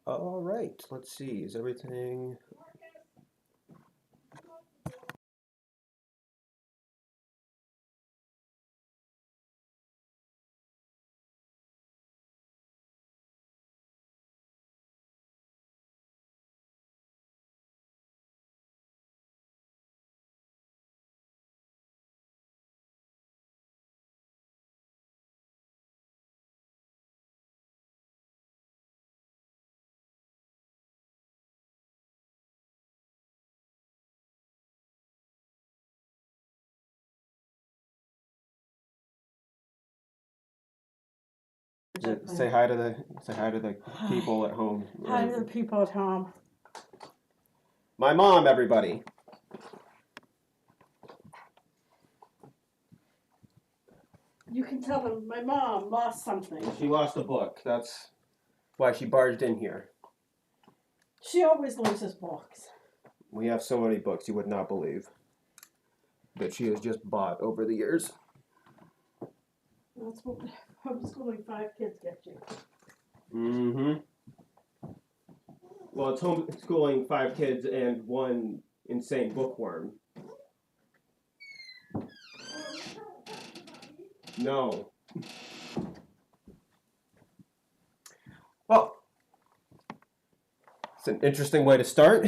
All right, let's see. Is everything... Say hi to the people at home. Hi to the people at home. My mom, everybody. You can tell them my mom lost something. She lost a book. That's why she barged in here. She always loses books. We have so many books you would not believe that she has just bought over the years. That's what homeschooling 5 kids get you. Mm-hmm. Well, it's homeschooling 5 kids and one insane bookworm. No. Well, it's an interesting way to start.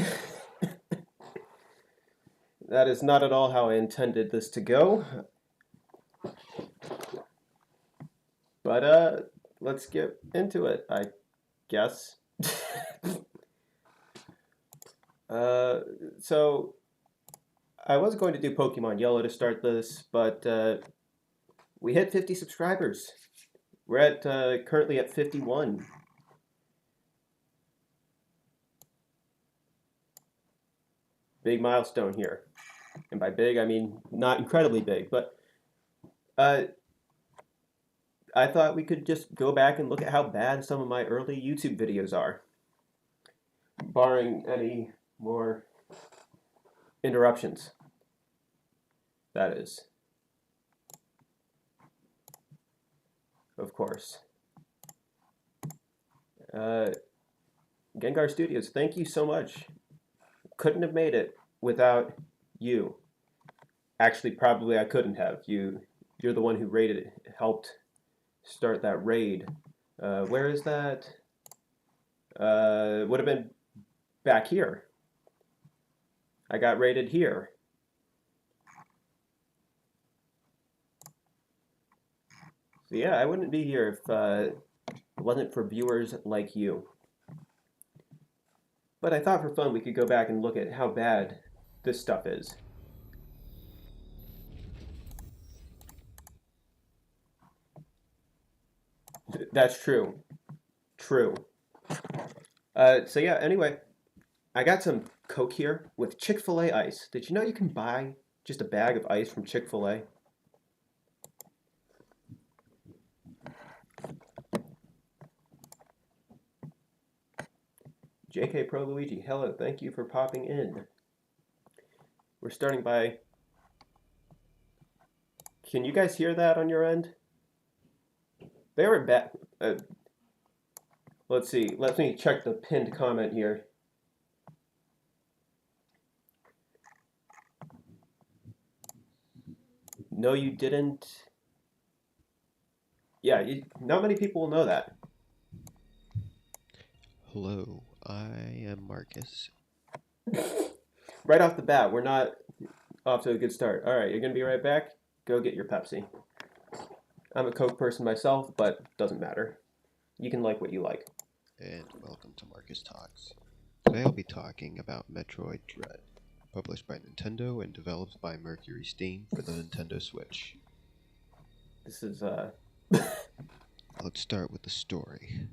That is not at all how I intended this to go. But let's get into it, I guess. uh, so I was going to do Pokemon Yellow to start this, but we hit 50 subscribers. We're at currently at 51. Big milestone here. And by big, I mean not incredibly big, but uh, I thought we could just go back and look at how bad some of my early YouTube videos are, barring any more interruptions. That is, of course. Uh, Gengar Studios, thank you so much. Couldn't have made it without you. Actually, probably I couldn't have. You're the one who raided it, helped start that raid. Where is that? Would have been back here. I got raided here. So yeah, I wouldn't be here if it wasn't for viewers like you. But I thought for fun we could go back and look at how bad this stuff is. That's true. True. So yeah, anyway, I got some Coke here with Chick-fil-A ice. Did you know you can buy just a bag of ice from Chick-fil-A? JK Pro Luigi, hello, thank you for popping in. We're starting by... Can you guys hear that on your end? They were back... let's see, let me check the pinned comment here. No, you didn't. Yeah, not many people will know that. Hello, I am Marcus. Right off the bat, we're not off to a good start. All right, you're going to be right back? Go get your Pepsi. I'm a Coke person myself, but doesn't matter. You can like what you like. And welcome to Marcus Talks. Today I'll be talking about Metroid Dread, published by Nintendo and developed by Mercury Steam for the Nintendo Switch. This is, Let's start with the story.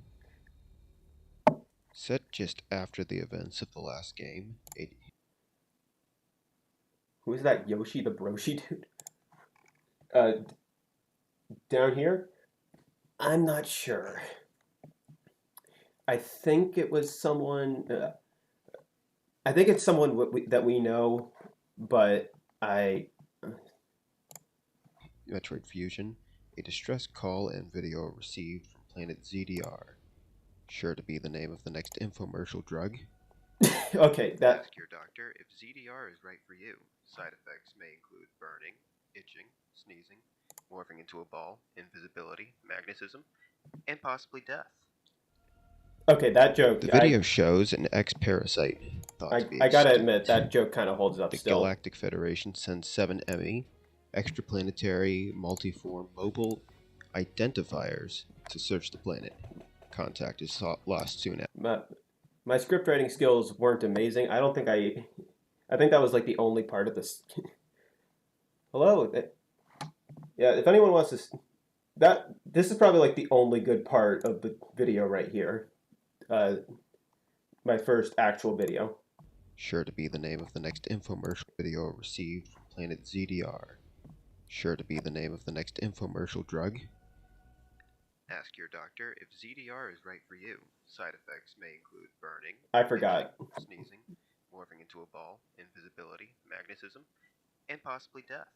Set just after the events of the last game, who's that Yoshi the Broshi dude? Down here? I'm not sure. I think it was someone... I think it's someone that we know, but Metroid Fusion, a distress call and video received from planet ZDR Sure to be the name of the next infomercial drug. Okay, that Ask your doctor if ZDR is right for you. Side effects may include burning, itching, sneezing, morphing into a ball, invisibility, magnetism, and possibly death. okay, that joke. The video shows an ex-parasite thought to be I gotta extinct. admit that joke kind of holds up The still. Galactic Federation sends 7 ME, extraplanetary multiform mobile identifiers, to search the planet. Contact is lost soon after. My script writing skills weren't amazing. I don't think I think that was like the only part of this. Hello. Yeah, if anyone wants to, this is probably like the only good part of the video right here. My first actual video. Sure to be the name of the next infomercial video received from planet ZDR. Sure to be the name of the next infomercial drug. Ask your doctor if ZDR is right for you. Side effects may include burning, I forgot. itching, sneezing, morphing into a ball, invisibility, magnetism, and possibly death.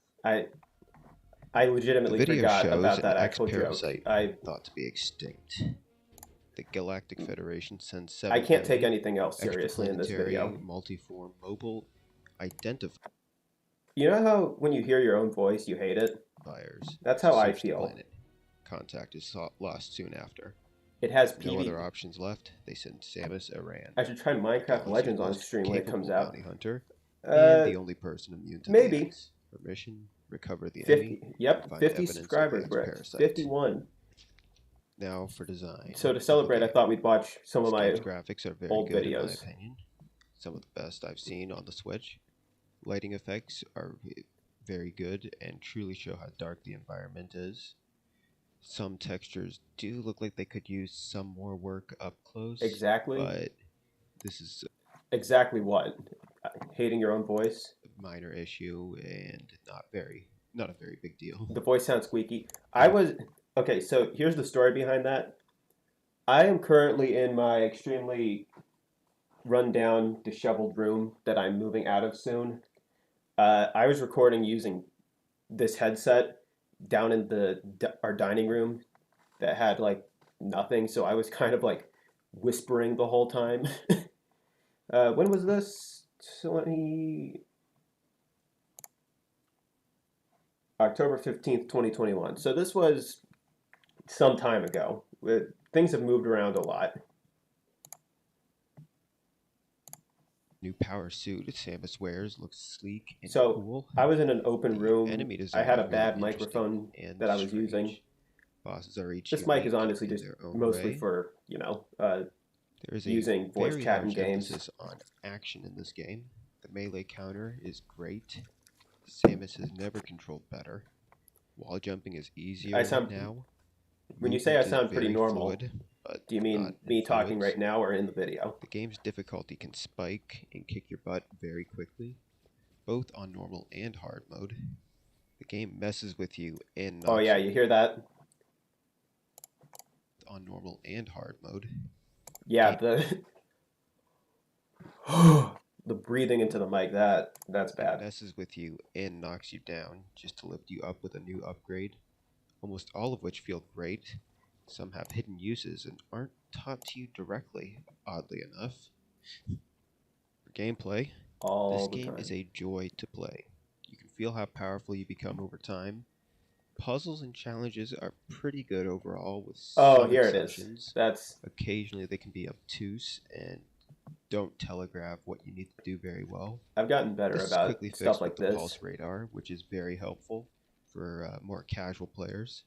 I legitimately The video forgot shows about that an actual joke. ex-parasite thought to be extinct. The Galactic Federation sends 7 I can't take anything else seriously in this video. extraplanetary multiform mobile identifiers. You know how when you hear your own voice, you hate it? That's to how I search the feel. planet. Contact is lost soon after. It has No PV. other options left. They send Samus Aran. I should try Minecraft Legends on stream when it comes out. Bounty hunter, and the only person immune to maybe. the X. Her mission: recover the 50. enemy. Yep, find 50 evidence of subscribers. the We're at ex-parasite. 51. Now for design. So to celebrate, I thought we'd watch some of my Game's graphics are very old good videos. in my opinion. Some of the best I've seen on the Switch. Lighting effects are very good and truly show how dark the environment is. Some textures do look like they could use some more work up close. Exactly. But this is Exactly what? Hating your own voice? a minor issue and not a very big deal. The voice sounds squeaky. Okay, so here's the story behind that. I am currently in my extremely run-down, disheveled room that I'm moving out of soon. I was recording using this headset down in our dining room that had like nothing, so I was kind of like whispering the whole time. When was this? October 15th, 2021. So this was some time ago. Things have moved around a lot. New power suit Samus wears looks sleek and So cool. I was in an open room. Enemy I design had a is really bad interesting microphone and that I was strange. using. Bosses are each This mic is unique honestly in just their own mostly way. for, There is a using voice very chat in large games. emphasis on action in this game. The melee counter is great. Samus is never controlled better. Wall jumping is easier now. When you say I Movement is sound pretty very normal, fluid, but do you mean not me talking fluid. right now or in the video? The game's difficulty can spike and kick your butt very quickly, both on normal and hard mode. The game messes with you and Oh yeah, you hear that? on normal and hard mode. Yeah, the the breathing into the mic, that's bad. Messes with you and knocks you down just to lift you up with a new upgrade, almost all of which feel great. Some have hidden uses and aren't taught to you directly, oddly enough. For gameplay, this game is a joy to play. You can feel how powerful you become over time. Puzzles and challenges are pretty good overall, with some here exceptions. it is. Occasionally they can be obtuse and don't telegraph what you need to do very well. I've gotten better This is about quickly stuff fixed like with the this. pulse radar, which is very helpful for more casual players.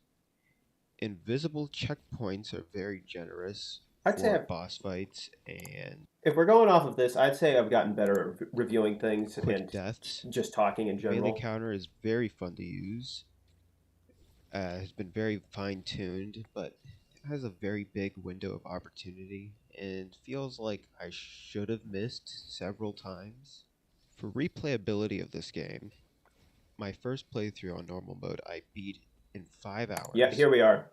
Invisible checkpoints are very generous for boss fights, and if we're going off of this, I'd say I've gotten better at reviewing things and deaths. just talking in general. Melee counter is very fun to use. Has been very fine-tuned, but it has a very big window of opportunity and feels like I should have missed several times. For replayability of this game, my first playthrough on normal mode I beat in 5 hours. Yeah, here we are.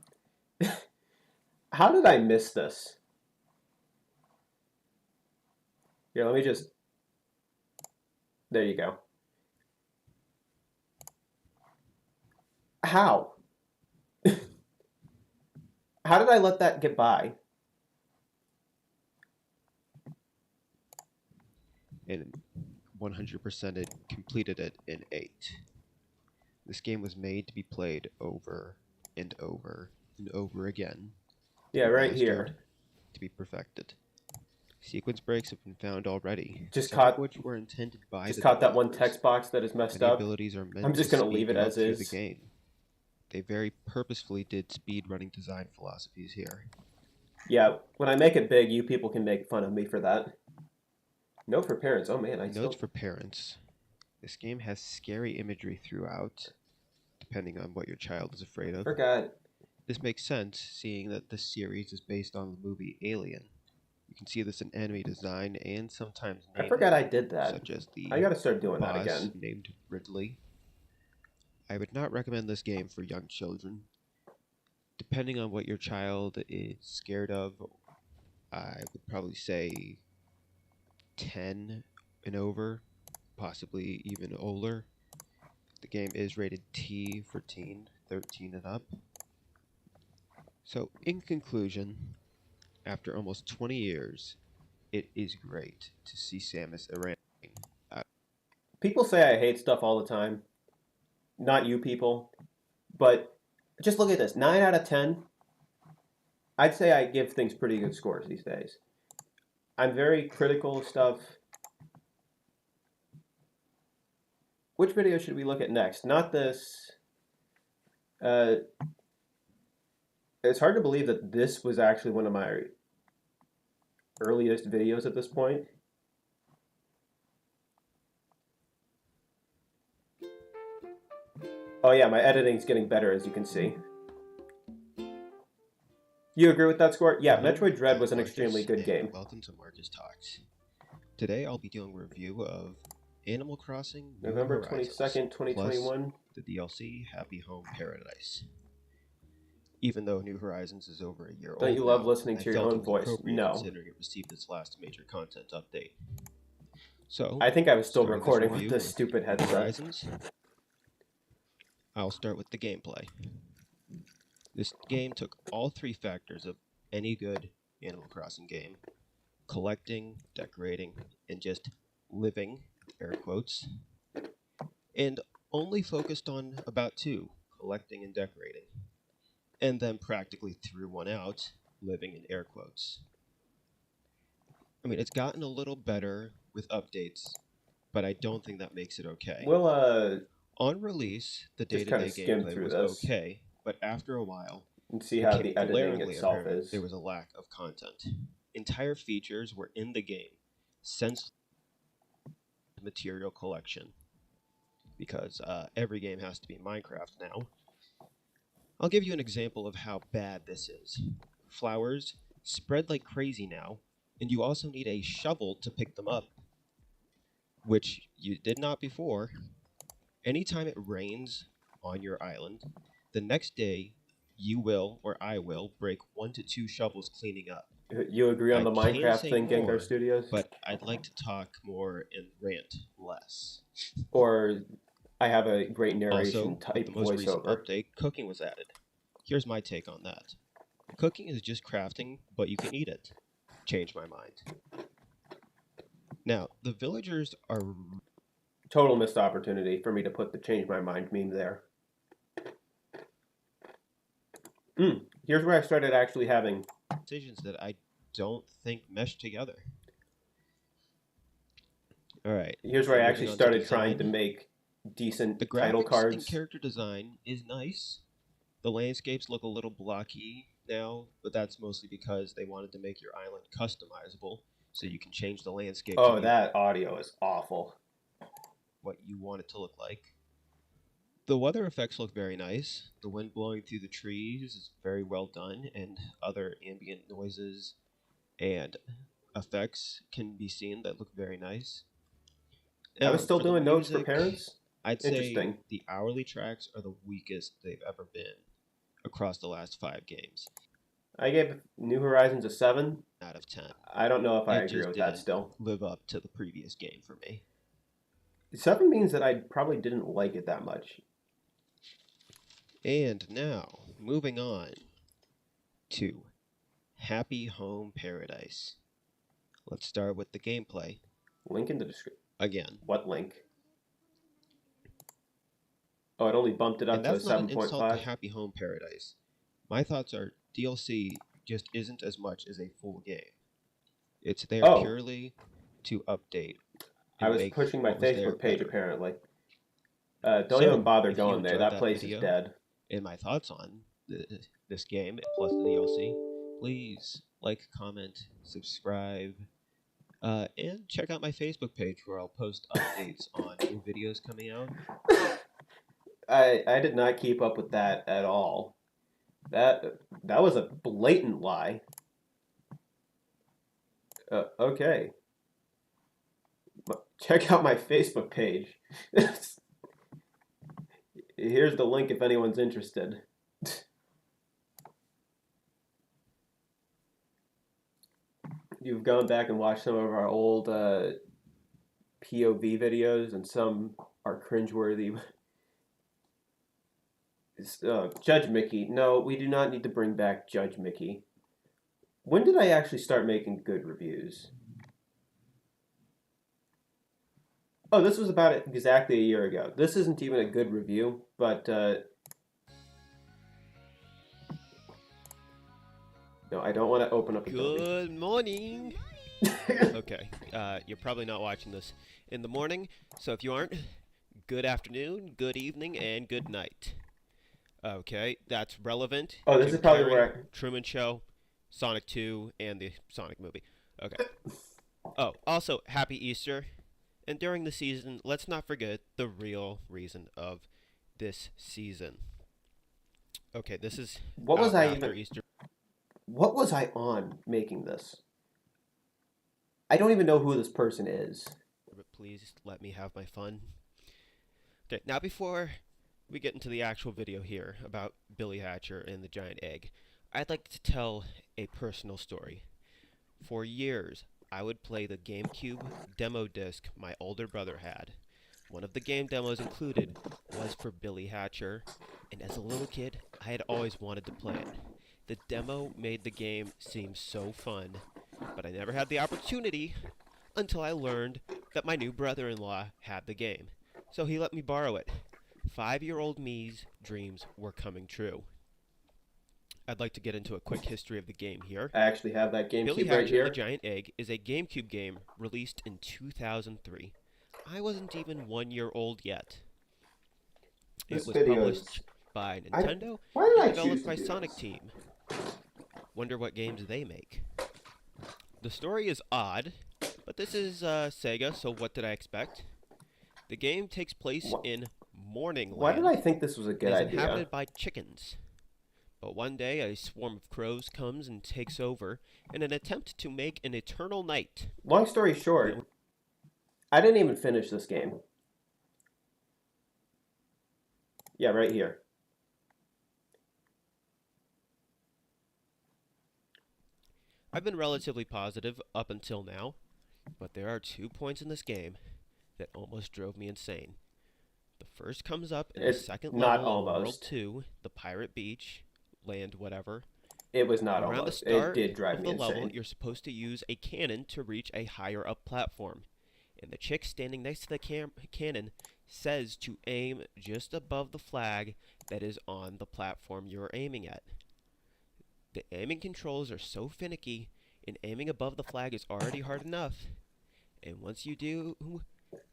How did I miss this? Here, let me just... There you go. How? How did I let that get by? and 100%ed completed it in 8. This game was made to be played over and over and over again, to Yeah, be right mastered, here. to be perfected. Sequence breaks have been found already, Just some of caught which were intended by just the caught that one developers. text box that is messed Many up. abilities are I'm meant to just gonna speed leave it you up as through the is. game. They very purposefully did speedrunning design philosophies here. Yeah, when I make it big, you people can make fun of me for that. No for parents. Oh man, I Notes still for parents. This game has scary imagery throughout, depending on what your child is afraid of. forgot. This makes sense, seeing that this series is based on the movie Alien. You can see this in enemy design and sometimes I naming, forgot I did that. such as I the gotta start doing that boss again. named Ridley. I would not recommend this game for young children. Depending on what your child is scared of, I would probably say 10 and over, possibly even older. The game is rated T for teen, 13 and up. So, in conclusion, after almost 20 years, it is great to see Samus Aran. People say I hate stuff all the time. Not you people, but just look at this. 9 out of 10. I'd say I give things pretty good scores these days. I'm very critical of stuff. Which video should we look at next? Not this. It's hard to believe that this was actually one of my earliest videos at this point. Oh yeah, my editing's getting better, as you can see. You agree with that score? Yeah, Hello, Metroid Dread was an Marcus, extremely good and game. welcome to Marcus Talks. Today I'll be doing a review of Animal Crossing New November Horizons, 22nd, 2021. plus the DLC Happy Home Paradise. Even though New Horizons is over a year Don't old you love now, listening I to your felt own it was voice? appropriate No. considering it received its last major content update. So, I think I was still starting this recording with review this with stupid New headset. Horizons, I'll start with the gameplay. This game took all 3 factors of any good Animal Crossing game: collecting, decorating, and just living, air quotes, and only focused on about 2, collecting and decorating, and then practically threw one out, living in air quotes. I mean, it's gotten a little better with updates, but I don't think that makes it okay. We'll On release, the just kind day-to-day of skim gameplay through was this okay, but after a while, and see it how became the editing glaringly itself apparent is. there was a lack of content. Entire features were in the game, since material collection, because every game has to be Minecraft now. I'll give you an example of how bad this is. Flowers spread like crazy now, and you also need a shovel to pick them up, which you did not before. Anytime it rains on your island, the next day you will, or I will, break 1 to 2 shovels cleaning up. You agree on I the can Minecraft say thing, Gengar more, Studios? but I'd like to talk more and rant less. Or I have a great narration Also, with type the most recent voiceover. update, cooking was added. Here's my take on that. Cooking is just crafting, but you can eat it. Changed my mind. Now, the villagers are Total missed opportunity for me to put the change my mind meme there. Here's where I started actually having decisions that I don't think mesh together. Alright. Here's where I actually moving on started design. trying to make decent The title graphics cards. and character design is nice. The landscapes look a little blocky now, but that's mostly because they wanted to make your island customizable, so you can change the landscape Oh, to be that audio is awful. what you want it to look like. The weather effects look very nice. The wind blowing through the trees is very well done, and other ambient noises and effects can be seen that look very nice. I was still for the doing notes for music, parents. I'd say Interesting. the hourly tracks are the weakest they've ever been across the last 5 games I gave New Horizons a 7 out of 10. I don't know if I It agree just with that didn't still. live up to the previous game for me. 7 means that I probably didn't like it that much. And now, moving on to Happy Home Paradise. Let's start with the gameplay. Link in the description. Again. What link? Oh, it only bumped it up And to a that's not an insult to 7.5. Happy Home Paradise. My thoughts are DLC just isn't as much as a full game. It's there Oh, purely to update I and was make pushing my what was there Facebook page better. apparently. Don't even So, bother if you going there. enjoyed That that place is video dead. and my thoughts on this game plus the DLC, please like, comment, subscribe, and check out my Facebook page where I'll post updates on new videos coming out. I did not keep up with that at all. That was a blatant lie. Okay. Check out my Facebook page. Here's the link if anyone's interested. You've gone back and watched some of our old POV videos, and some are cringeworthy. Judge Mickey. No, we do not need to bring back Judge Mickey. When did I actually start making good reviews? Oh, this was about exactly a year ago. This isn't even a good review, but no, I don't want to open up Adobe. Good morning. Okay, you're probably not watching this in the morning, so if you aren't, good afternoon, good evening, and good night. Okay, that's relevant. Oh, this Jim is probably Carrey, where Truman Show, Sonic 2, and the Sonic movie. Okay. Oh, also, Happy Easter. And during the season, let's not forget the real reason of this season. Okay, this is what was out I after even? Easter. What was I on making this? I don't even know who this person is. But please let me have my fun. Okay, now before we get into the actual video here about Billy Hatcher and the giant egg, I'd like to tell a personal story. For years, I would play the GameCube demo disc my older brother had. One of the game demos included was for Billy Hatcher, and as a little kid, I had always wanted to play it. The demo made the game seem so fun, but I never had the opportunity until I learned that my new brother-in-law had the game. So he let me borrow it. 5-year-old me's dreams were coming true. I'd like to get into a quick history of the game here. I actually have that Billy GameCube Hatcher right here. and the Giant Egg is a GameCube game released in 2003. I wasn't even 1 year old yet. This It was video published is... by Nintendo Why did I and choose developed to by do Sonic this? Team. Wonder what games they make. The story is odd, but this is Sega, so what did I expect? The game takes place in Morning Why did Land I think this was a and good is idea? inhabited by chickens. But one day, a swarm of crows comes and takes over in an attempt to make an eternal night. Long story short, I didn't even finish this game. Yeah, right here. I've been relatively positive up until now, but there are 2 points in this game that almost drove me insane. The first comes up in the It's second not level of World almost. 2, the Pirate Beach, land whatever. It was not Around the almost. It start did drive of me the level, insane. you're supposed to use a cannon to reach a higher up platform. And the chick standing next to the cannon says to aim just above the flag that is on the platform you're aiming at. The aiming controls are so finicky, and aiming above the flag is already hard enough. And once you do,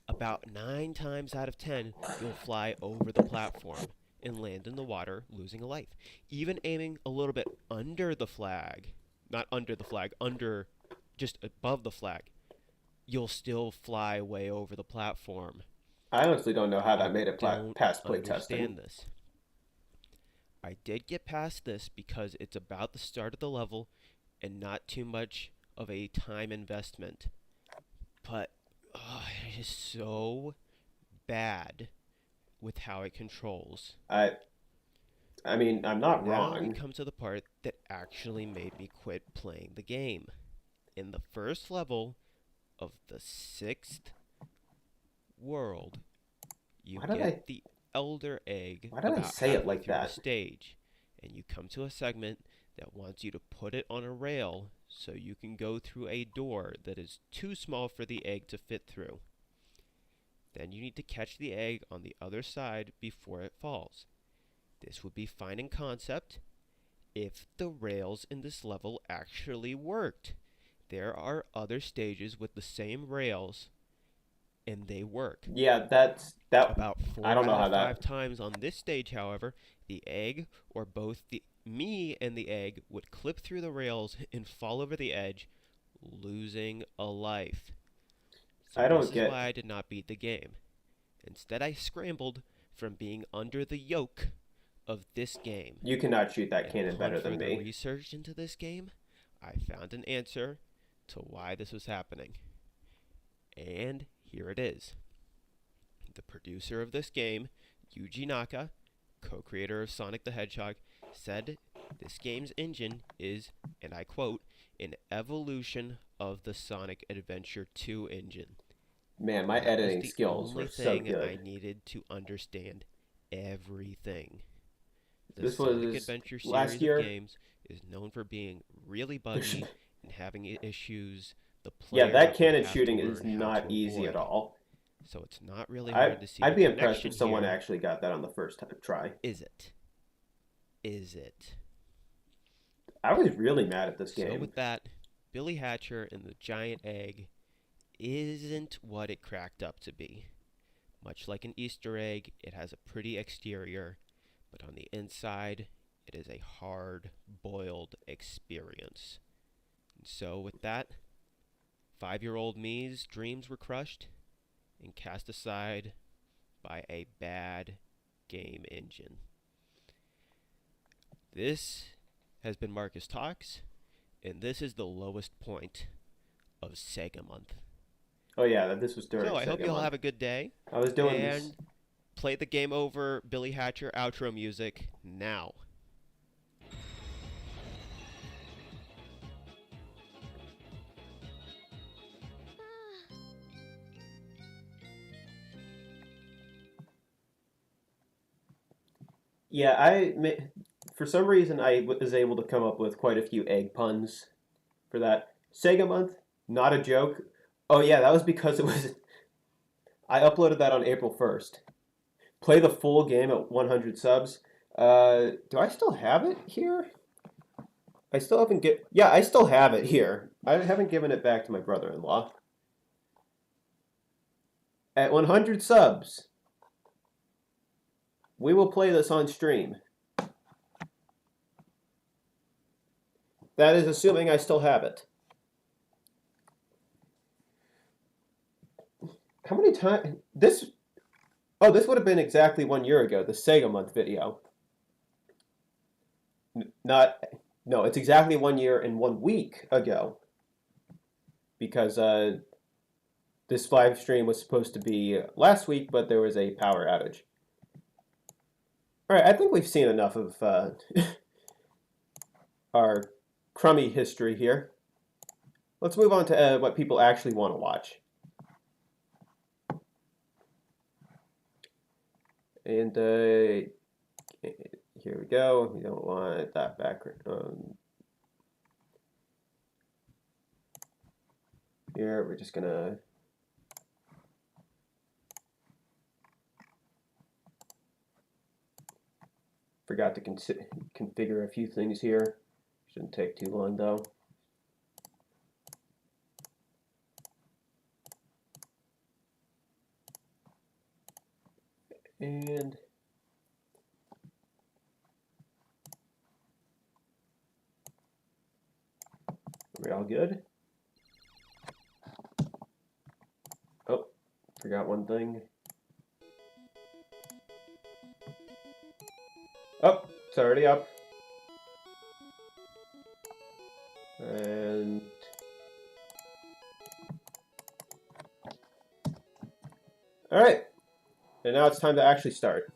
about 9 times out of 10, you'll fly over the platform and land in the water, losing a life. Even aiming a little bit under the flag, not under the flag, under, just above the flag, you'll still fly way over the platform. I honestly don't know how that made it Don't past understand playtesting. this. I did get past this because it's about the start of the level and not too much of a time investment. But it is so bad with how it controls. I mean, I'm not Now we wrong. come to the part that actually made me quit playing the game. In the first level of the 6th world, you Why did get the Elder Egg Why did I about say it halfway like through the that? stage, and you come to a segment that wants you to put it on a rail so you can go through a door that is too small for the egg to fit through. Then you need to catch the egg on the other side before it falls. This would be fine in concept if the rails in this level actually worked. There are other stages with the same rails and they work. Yeah, that. About I 4 don't know out how of 5 that. times on this stage, however, the egg or both me and the egg would clip through the rails and fall over the edge, losing a life. So I this don't is get. why I did not beat the game. Instead, I scrambled from being under the yoke of this game. You cannot shoot that And cannon upon better than further me. research into this game, I found an answer to why this was happening. And here it is. The producer of this game, Yuji Naka, co-creator of Sonic the Hedgehog, said this game's engine is, and I quote, an evolution of the Sonic Adventure 2 engine. Man, my That was editing the skills only were so thing I good. needed to understand everything. The This Sonic was Adventure last series of year. games is known for being really buggy and having issues the Yeah, player that would cannon have to shooting is learn how not to easy at avoid. all. So it's not really hard to see I'd the be impressed connection if someone here. actually got that on the first try. Is it? Is it? I was really mad at this So game. with that, Billy Hatcher and the giant egg isn't what it cracked up to be. Much like an Easter egg, it has a pretty exterior, but on the inside, it is a hard-boiled experience. And so with that, 5-year-old me's dreams were crushed and cast aside by a bad game engine. This has been Marcus Talks, and this is the lowest point of Sega Month. Oh yeah, this was during So I hope Sega you all Month. have a good day, I was doing and this. play the game over Billy Hatcher outro music now. Yeah, for some reason I was able to come up with quite a few egg puns for that Sega Month. Not a joke. Oh yeah, that was because it was. I uploaded that on April 1st. Play the full game at 100 subs. Do I still have it here? I still haven't get. Yeah, I still have it here. I haven't given it back to my brother-in-law. At 100 subs, we will play this on stream. That is assuming I still have it. How many times this? Oh, this would have been exactly 1 year ago. The Sega Month video. No, it's exactly 1 year and 1 week ago. Because this live stream was supposed to be last week, but there was a power outage. All right, I think we've seen enough of our crummy history here. Let's move on to what people actually want to watch. And here we go. We don't want that background. Here, we're just gonna. Forgot to configure a few things here. Shouldn't take too long though. And are we all good? Oh, forgot one thing. Oh, it's already up. And all right. And now it's time to actually start.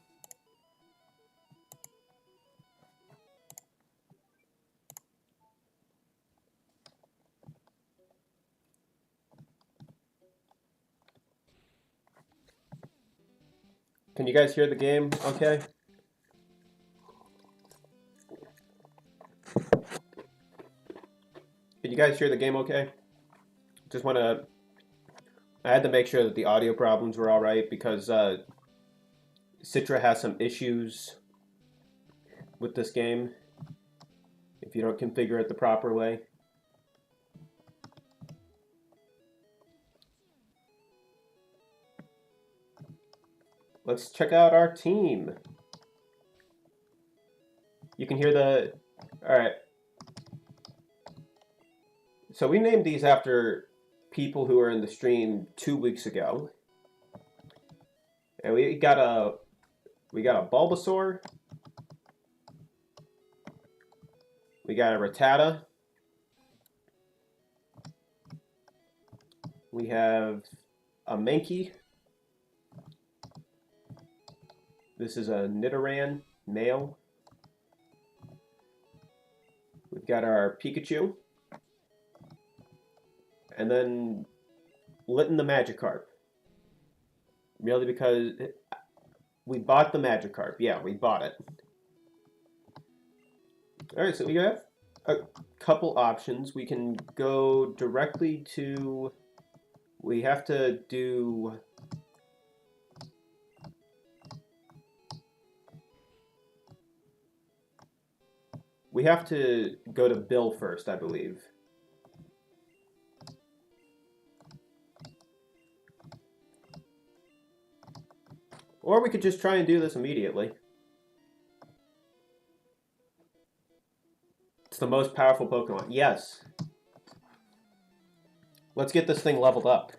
Can you guys hear the game okay? You guys hear the game okay? Just want to... I had to make sure that the audio problems were alright because Citra has some issues with this game if you don't configure it the proper way. Let's check out our team. You can hear the... Alright. So we named these after people who were in the stream 2 weeks ago. And we got a Bulbasaur. We got a Rattata. We have a Mankey. This is a Nidoran male. We've got our Pikachu. And then Litten the Magikarp. Merely because we bought the Magikarp. Yeah, we bought it. Alright, so we have a couple options. We can go directly to... We have to do... We have to go to Bill first, I believe. Or we could just try and do this immediately. It's the most powerful Pokemon. Yes. Let's get this thing leveled up.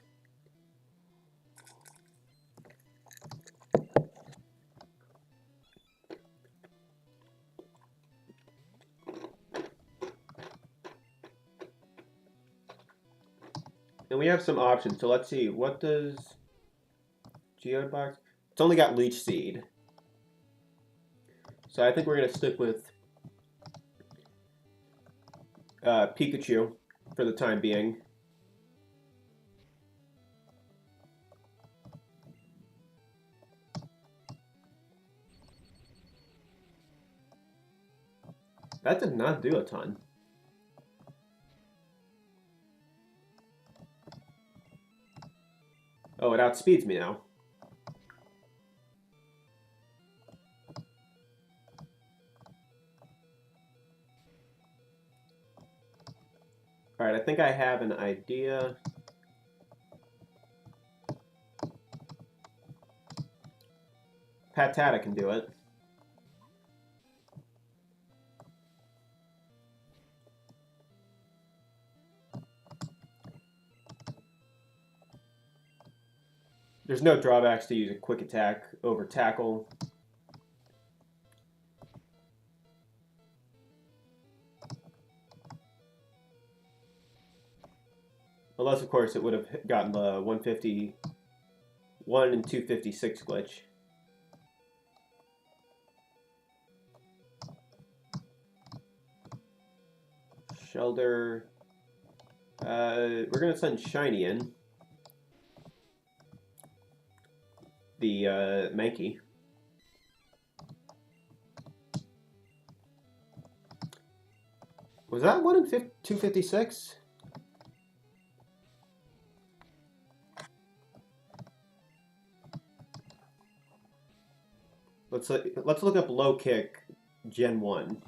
And we have some options. So let's see. What does Geobox... It's only got Leech Seed. So I think we're going to stick with Pikachu for the time being. That did not do a ton. Oh, it outspeeds me now. Alright, I think I have an idea. Patata can do it. There's no drawbacks to use a quick attack over tackle. Unless, of course, it would have gotten the 151 and 256 glitch. Shelter. We're going to send Shiny in. The Mankey. Was that 1 in 256? Let's look up low kick Gen 1.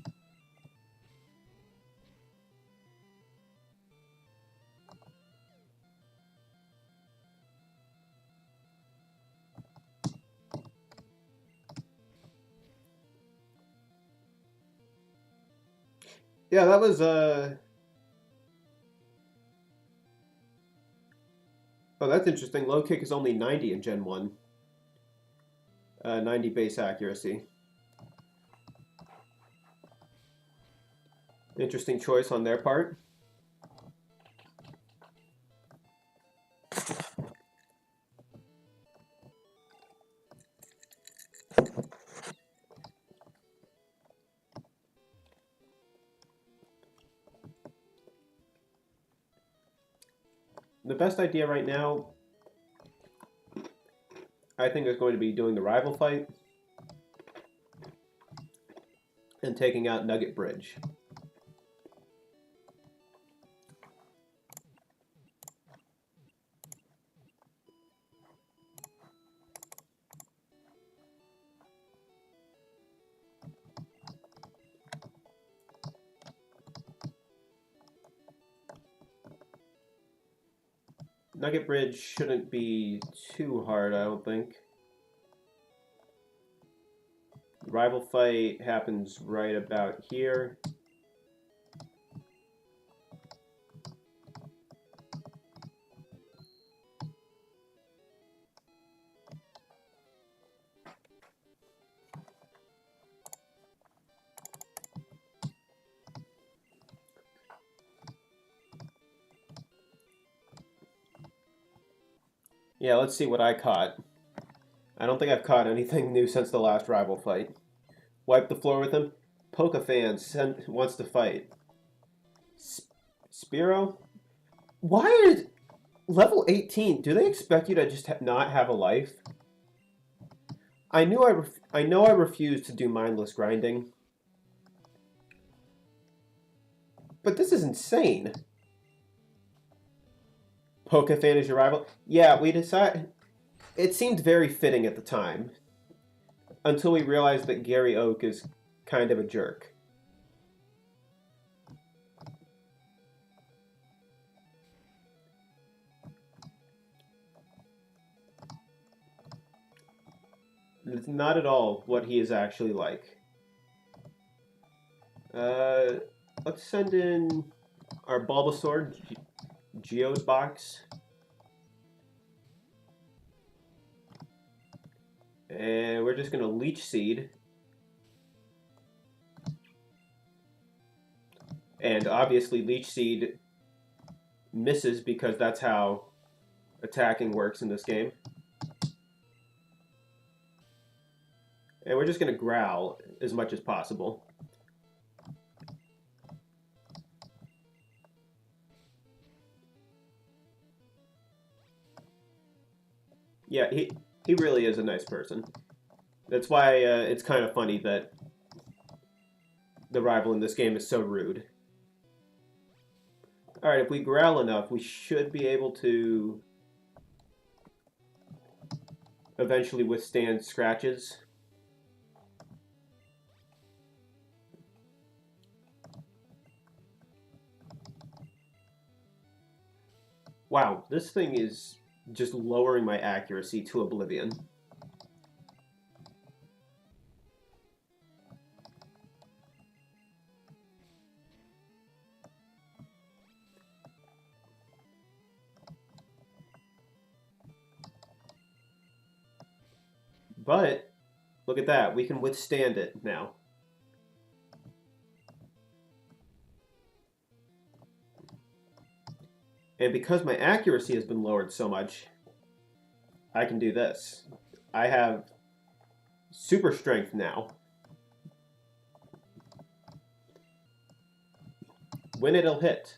Yeah, that was oh, that's interesting. Low kick is only 90 in Gen 1. 90 base accuracy. Interesting choice on their part. The best idea right now, I think, is going to be doing the rival fight and taking out Nugget Bridge. Nugget Bridge shouldn't be too hard, I don't think. Rival fight happens right about here. Yeah, let's see what I caught. I don't think I've caught anything new since the last rival fight. Wipe the floor with him. Pokafan wants to fight. Spiro? Why is level 18? Do they expect you to just not have a life? I know I refuse to do mindless grinding. But this is insane. Pokafan is your rival? Yeah, we decided... It seemed very fitting at the time. Until we realized that Gary Oak is kind of a jerk. It's not at all what he is actually like. Let's send in our Bulbasaur Geode box. And we're just going to Leech Seed. And obviously Leech Seed misses because that's how attacking works in this game. And we're just going to growl as much as possible. Yeah, he really is a nice person. That's why it's kind of funny that the rival in this game is so rude. Alright, if we growl enough, we should be able to eventually withstand scratches. Wow, this thing is just lowering my accuracy to oblivion. But, look at that, we can withstand it now. And because my accuracy has been lowered so much, I can do this. I have super strength now. When it'll hit.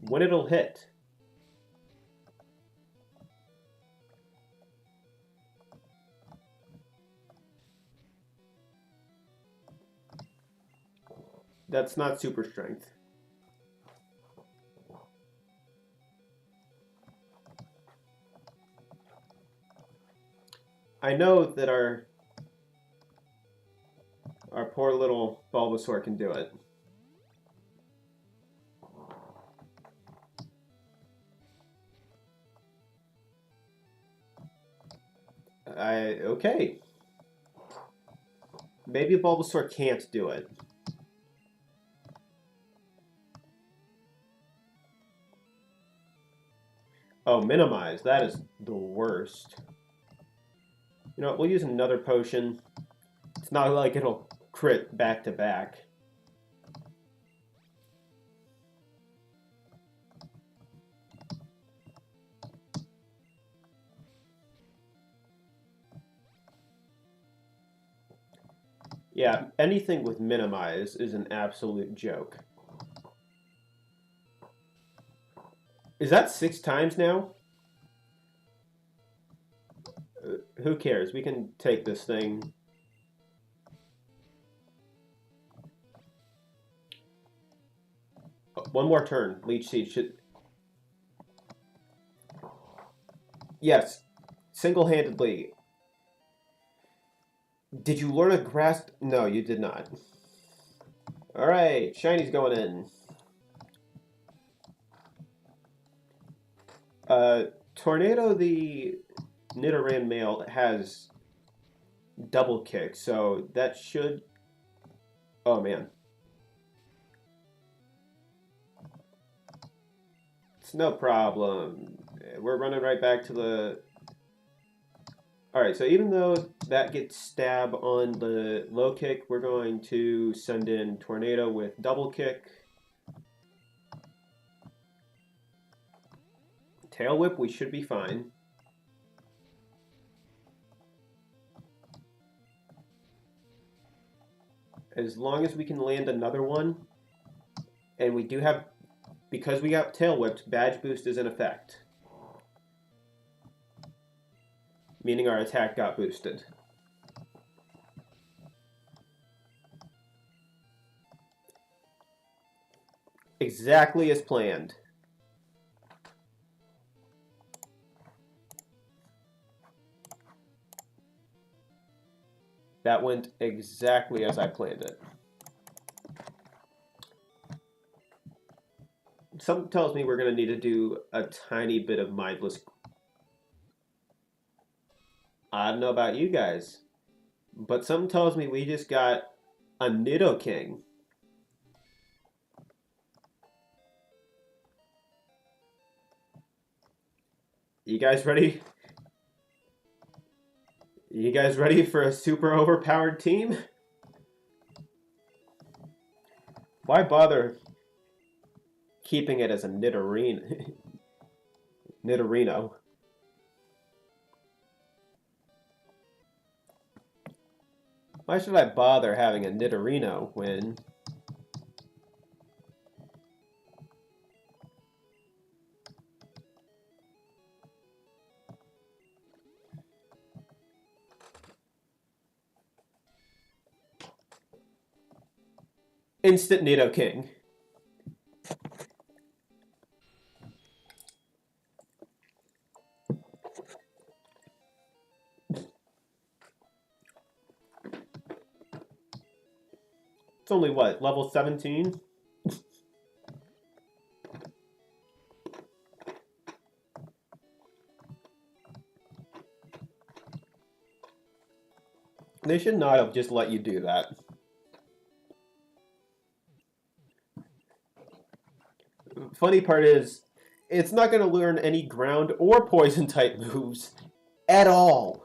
When it'll hit. That's not super strength. I know that our poor little Bulbasaur can do it. Okay. Maybe Bulbasaur can't do it. Oh, minimize. That is the worst. You know what, we'll use another potion. It's not like it'll crit back to back. Yeah, anything with minimize is an absolute joke. Is that 6 times now? Who cares? We can take this thing. One more turn. Leech Seed should... Yes. Single-handedly. Did you learn a grass... No, you did not. Alright, Shiny's going in. Tornado, the Nidoran male, has double kick, so that should... Oh, man. It's no problem. We're running right back to the... Alright, so even though that gets stab on the low kick, we're going to send in Tornado with double kick. Tail Whip, we should be fine. As long as we can land another one, and we do have, because we got Tail Whipped, Badge Boost is in effect. Meaning our attack got boosted. Exactly as planned. That went exactly as I planned it. Something tells me we're going to need to do a tiny bit of mindless. I don't know about you guys, but something tells me we just got a Nidoking. You guys ready? You guys ready for a super overpowered team? Why bother keeping it as a Nidorino? Nidorino. Why should I bother having a Nidorino when... Instant Nidoking. It's only what, level 17? They should not have just let you do that. Funny part is, it's not going to learn any ground or poison type moves at all.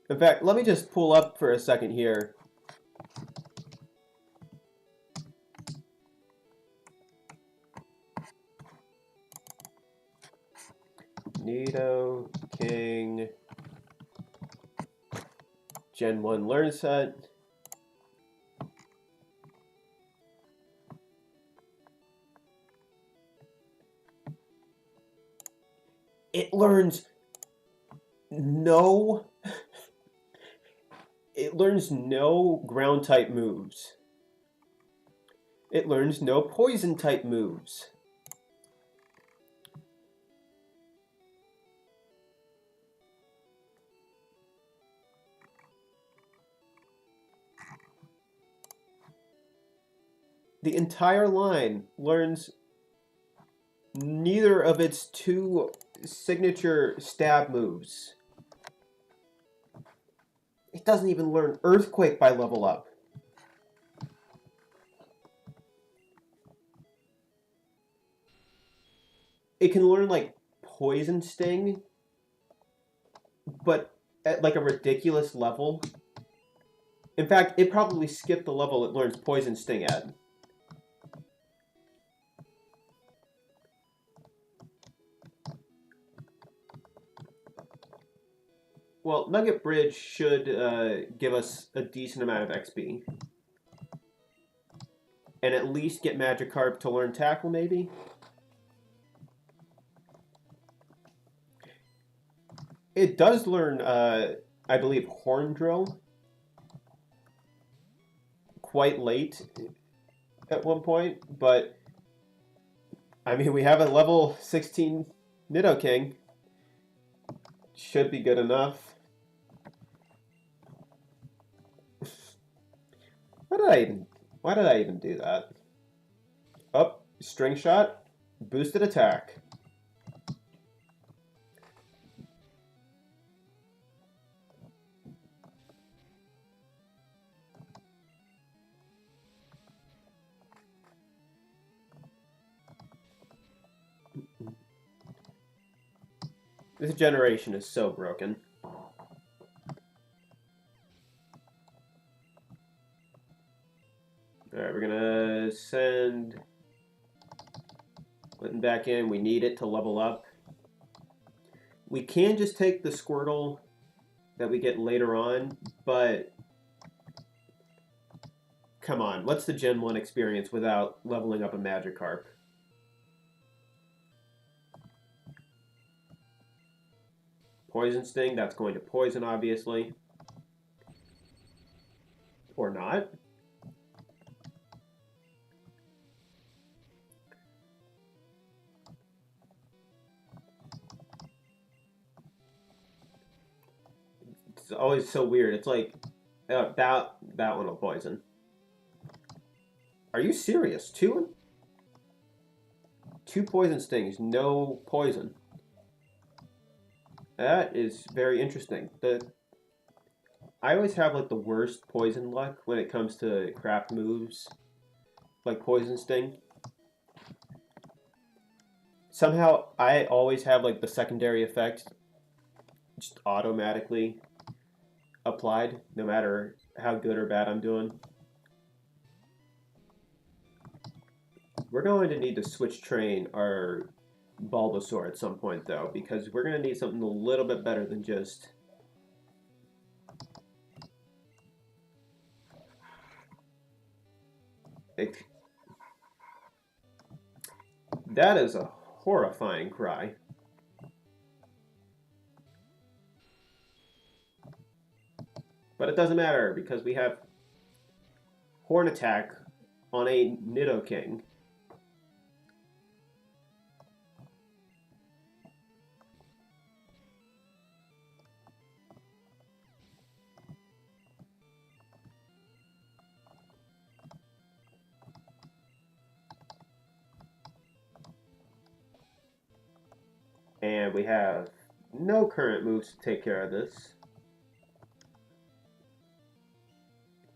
In fact, let me just pull up for a second here. Nidoking Gen 1 Learn Set. It learns no... It learns no ground type moves. It learns no poison type moves. The entire line learns neither of its two signature stab moves. It doesn't even learn Earthquake by level up. It can learn like Poison Sting, but at like a ridiculous level. In fact, it probably skipped the level it learns Poison Sting at. Well, Nugget Bridge should give us a decent amount of XP. And at least get Magikarp to learn Tackle, maybe? It does learn, I believe, Horn Drill. Quite late at one point, but... I mean, we have a level 16 Nidoking. Should be good enough. Why did I even do that? Up, string shot, boosted attack. This generation is so broken. Alright, we're gonna send Linton back in. We need it to level up. We can just take the Squirtle that we get later on, but come on, what's the Gen 1 experience without leveling up a Magikarp? Poison Sting, that's going to poison, obviously. Or not. It's always so weird. It's like, that one will poison. Are you serious? Two poison stings, no poison. That is very interesting. I always have like the worst poison luck when it comes to crap moves, like Poison Sting. Somehow I always have like the secondary effect just automatically applied, no matter how good or bad I'm doing. We're going to need to switch train our Bulbasaur at some point, though, because we're going to need something a little bit better than just... That is a horrifying cry. But it doesn't matter, because we have Horn Attack on a Nidoking. And we have no current moves to take care of this.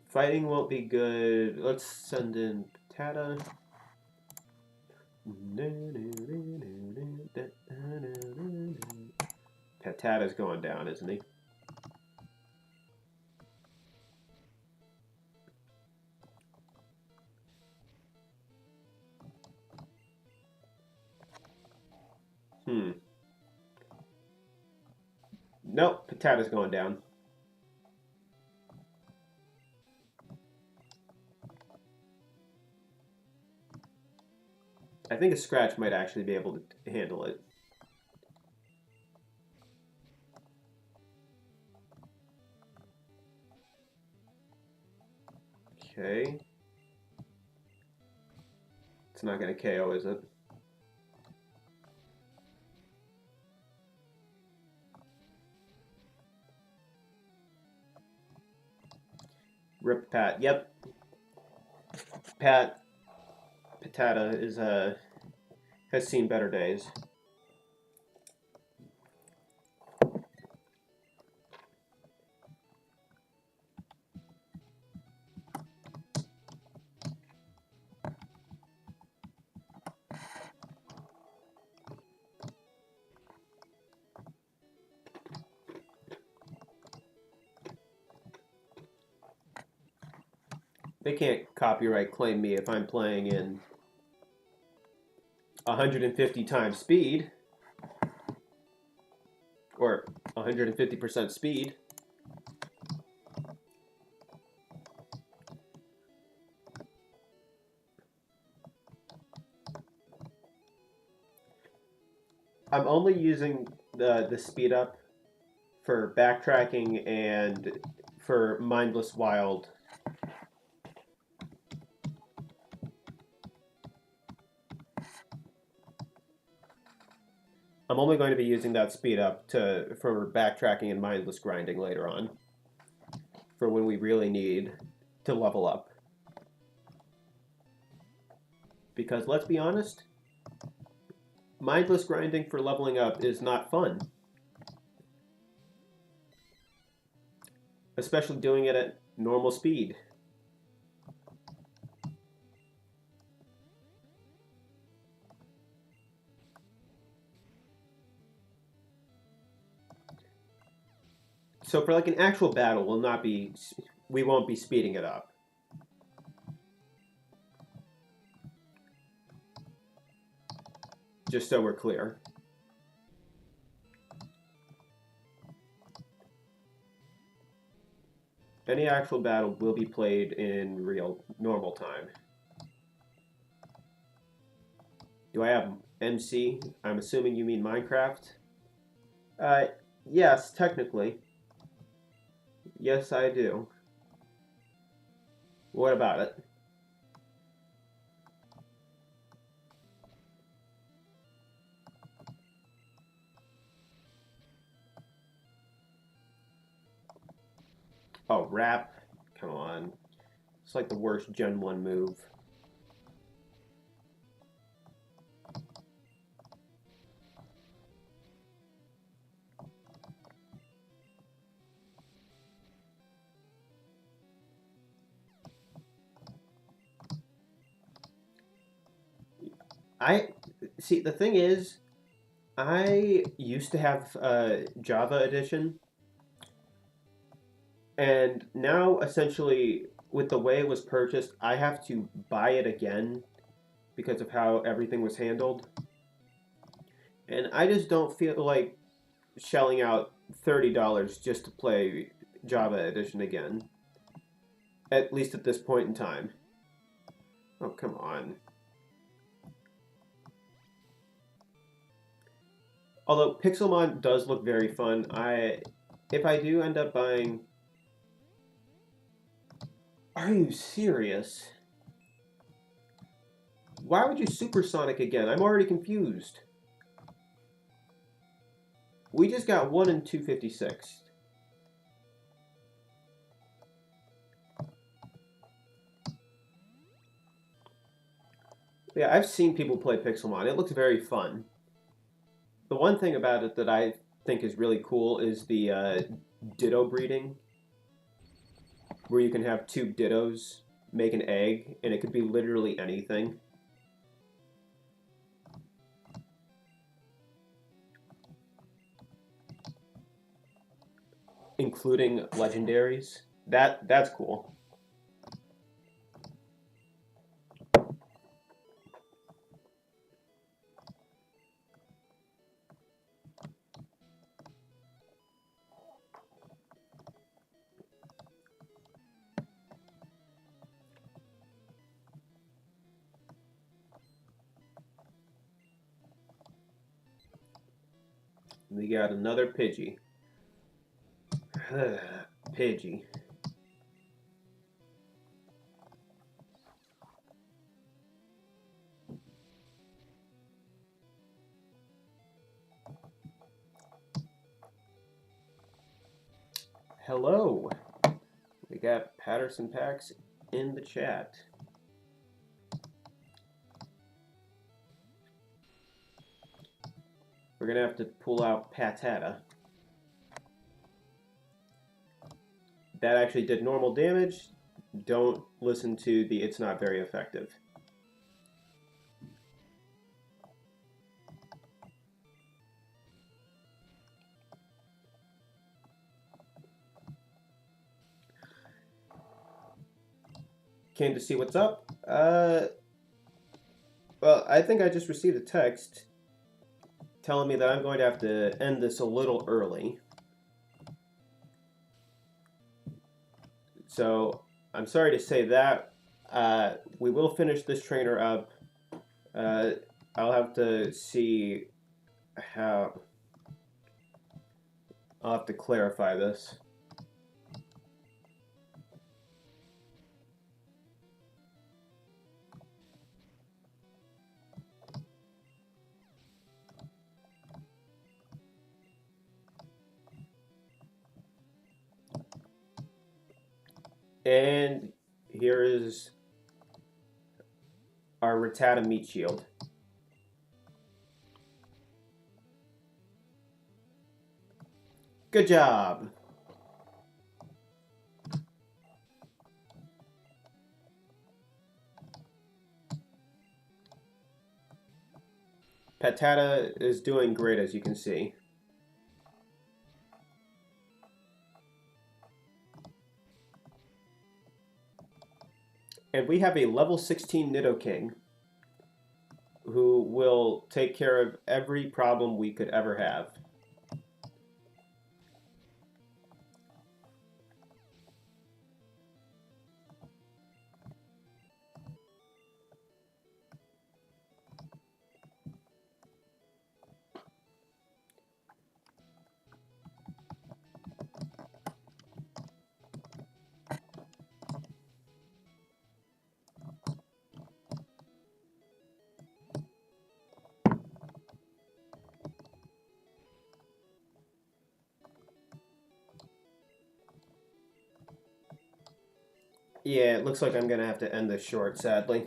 Fighting won't be good. Let's send in Patata. Patata's going down, isn't he? Nope, Patata's going down. I think a Scratch might actually be able to handle it. Okay. It's not going to KO, is it? Rip Pat. Yep. Patata is has seen better days. They can't copyright claim me if I'm playing in 150 times speed. Or 150% speed. I'm only using the speed up for backtracking and for Mindless Wild. I'm only going to be using that speed up for backtracking and mindless grinding later on, for when we really need to level up. Because let's be honest, mindless grinding for leveling up is not fun. Especially doing it at normal speed. So for like an actual battle, we won't be speeding it up. Just so we're clear. Any actual battle will be played in real, normal time. Do I have MC? I'm assuming you mean Minecraft? Yes, technically. Yes, I do. What about it? Oh, rap? Come on. It's like the worst Gen 1 move. See, the thing is, I used to have Java Edition, and now essentially, with the way it was purchased, I have to buy it again because of how everything was handled. And I just don't feel like shelling out $30 just to play Java Edition again. At least at this point in time. Oh, come on. Although Pixelmon does look very fun, if I do end up buying... Are you serious? Why would you Supersonic again? I'm already confused. We just got 1 in 256. Yeah, I've seen people play Pixelmon. It looks very fun. The one thing about it that I think is really cool is the ditto breeding, where you can have 2 dittos make an egg, and it could be literally anything. Including legendaries. That's cool. We got another Pidgey. Pidgey. Hello. We got Patterson Packs in the chat. We're gonna have to pull out Patata. That actually did normal damage. Don't listen to the it's not very effective. Came to see what's up. Well, I think I just received a text telling me that I'm going to have to end this a little early. So, I'm sorry to say that. We will finish this trainer up. I'll have to see how... I'll have to clarify this. And here is our Rattata meat shield. Good job. Patata is doing great, as you can see. And we have a level 16 Nidoking who will take care of every problem we could ever have. Yeah, it looks like I'm going to have to end this short, sadly.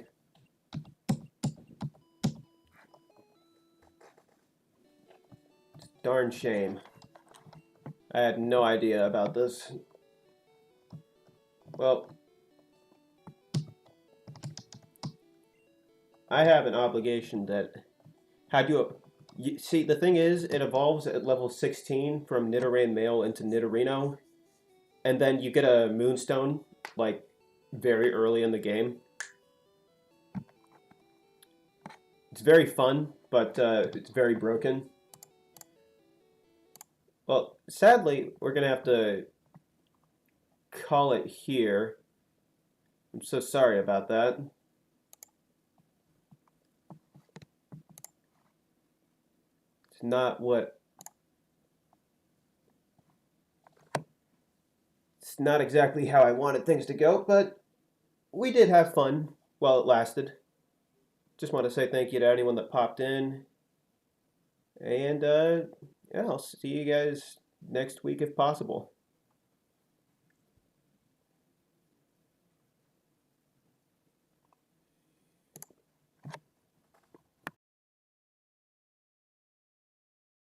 Darn shame. I had no idea about this. Well, I have an obligation that had you see, the thing is, it evolves at level 16 from Nidoran male into Nidorino, and then you get a Moonstone, like, very early in the game. It's very fun, but it's very broken. Well, sadly, we're going to have to call it here. I'm so sorry about that. It's not what... It's not exactly how I wanted things to go, but we did have fun while it lasted. Just want to say thank you to anyone that popped in. And, yeah, I'll see you guys next week if possible.